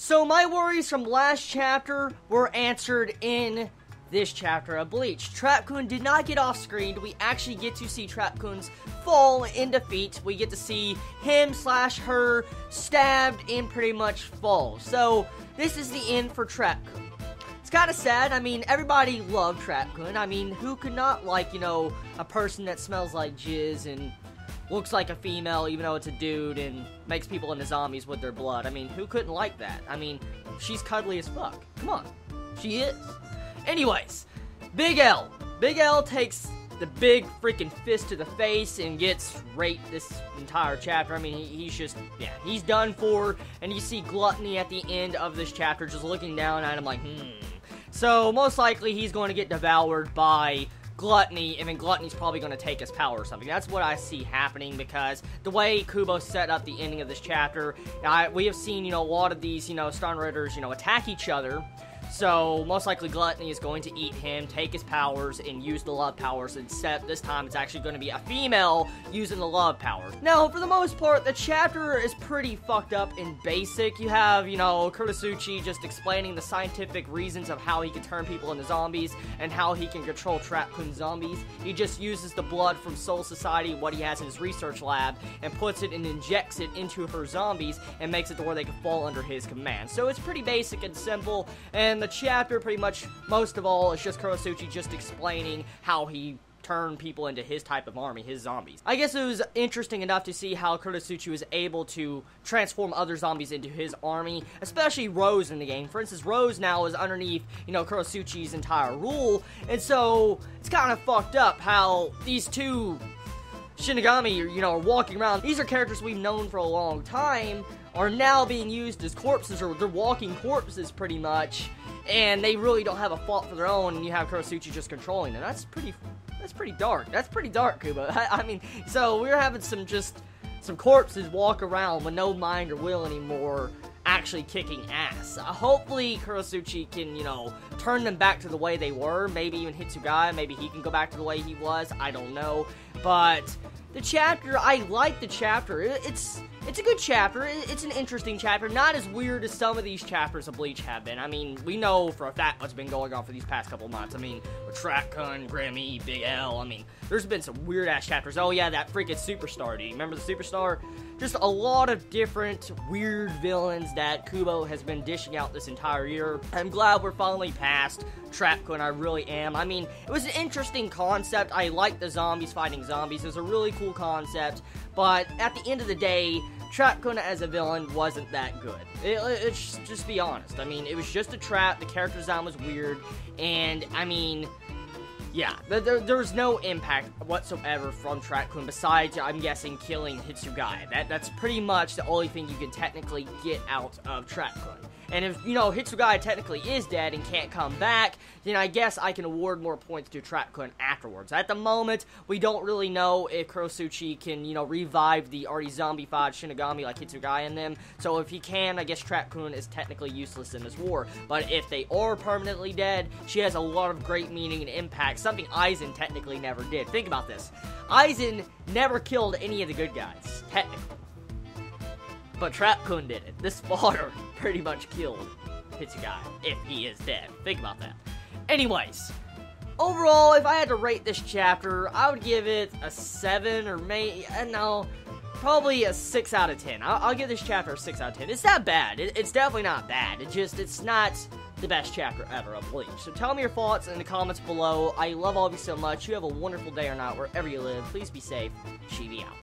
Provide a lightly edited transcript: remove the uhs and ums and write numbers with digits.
So my worries from last chapter were answered in this chapter of Bleach. Trap-kun did not get off screen. We actually get to see Trap-kun's fall in defeat. We get to see him/her stabbed and pretty much fall. So this is the end for Trap-kun. It's kind of sad. I mean, everybody loved Trap-kun. I mean, who could not like, a person that smells like jizz and looks like a female even though it's a dude and makes people into zombies with their blood? I mean, who couldn't like that? I mean, she's cuddly as fuck. Come on. She is. Anyways, Big L. Big L takes the big freaking fist to the face and gets raped this entire chapter. I mean, he's just, he's done for. And you see Gluttony at the end of this chapter just looking down at him like, So, most likely he's going to get devoured by Gluttony, and then Gluttony's probably going to take his power or something. That's what I see happening, because the way Kubo set up the ending of this chapter, we have seen, a lot of these, Stun Ridders, attack each other. So, most likely Gluttony is going to eat him, take his powers, and use the love powers, except this time it's actually going to be a female using the love powers. Now, for the most part, the chapter is pretty fucked up and basic. You have, Kurotsuchi just explaining the scientific reasons of how he can turn people into zombies, and how he can control Trap-kun zombies. He just uses the blood from Soul Society, what he has in his research lab, and puts it and injects it into her zombies, and makes it to where they can fall under his command. So it's pretty basic and simple, and the chapter, pretty much, most of all, is just Kurotsuchi just explaining how he turned people into his type of army, his zombies. I guess it was interesting enough to see how Kurotsuchi was able to transform other zombies into his army, especially Rose in the game. For instance, Rose now is underneath, Kurotsuchi's entire rule, and so it's kind of fucked up how these two Shinigami, are walking around. These are characters we've known for a long time, are now being used as corpses, or they're walking corpses pretty much, and they really don't have a fault for their own, and you have Kurotsuchi just controlling them. That's pretty dark. That's pretty dark, Kubo. I mean, so we're having some corpses walk around with no mind or will anymore, actually kicking ass. Hopefully Kurotsuchi can, turn them back to the way they were. Maybe even Hitsugaya, maybe he can go back to the way he was. I don't know. But the chapter, I like the chapter. It's a good chapter. It's an interesting chapter. Not as weird as some of these chapters of Bleach have been. I mean, we know for a fact what's been going on for these past couple months. I mean, with Trap-kun, Grammy, Big L. I mean, there's been some weird-ass chapters. Oh, yeah, that freaking Superstar. Do you remember the Superstar? Just a lot of different weird villains that Kubo has been dishing out this entire year. I'm glad we're finally past Trap-kun. I really am. I mean, it was an interesting concept. I like the zombies fighting zombies. It was a really cool concept. But at the end of the day, Trap-kun as a villain wasn't that good. Let's just be honest. I mean, it was just a trap. The character design was weird. And, I mean, yeah, there's no impact whatsoever from Trap-kun besides, I'm guessing, killing Hitsugaya. That's pretty much the only thing you can technically get out of Trap-kun. And if, Hitsugaya technically is dead and can't come back, then I guess I can award more points to Trap-kun afterwards. At the moment, we don't really know if Kurotsuchi can, revive the already zombified Shinigami like Hitsugaya and them. So if he can, I guess Trap-kun is technically useless in this war. But if they are permanently dead, she has a lot of great meaning and impact, something Aizen technically never did. Think about this. Aizen never killed any of the good guys, technically. But Trap-kun did it. This fodder pretty much killed Hitsugaya, if he is dead. Think about that. Anyways, overall, if I had to rate this chapter, I would give it a 7 or probably a 6 out of 10. I'll give this chapter a 6 out of 10. It's not bad. It's definitely not bad. It's not the best chapter ever of Bleach. So tell me your thoughts in the comments below. I love all of you so much. You have a wonderful day or night wherever you live. Please be safe. Chibi out.